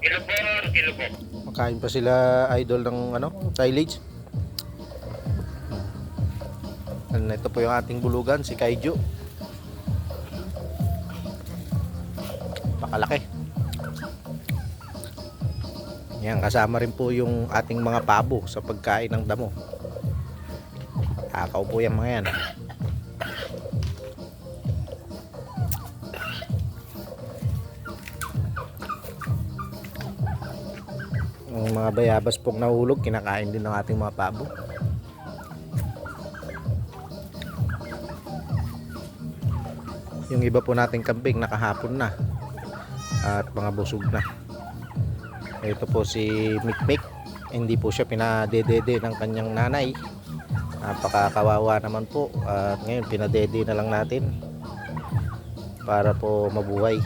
Kilo po, kilo po. Makain pa sila idol ng silage. And ito po yung ating bulugan, si Kaijo. Pakalaki. Yan, kasama rin po yung ating mga pabo sa pagkain ng damo. Hakaw po yung mga yan. Ang mga bayabas pong nahulog, kinakain din ng ating mga pabo. Yung iba po nating kambing nakahapon na at mga busog na. Ito po si Mikmik, hindi po siya pinadedede ng kanyang nanay. Napakakawawa naman po, at ngayon pinadede na lang natin para po mabuhay.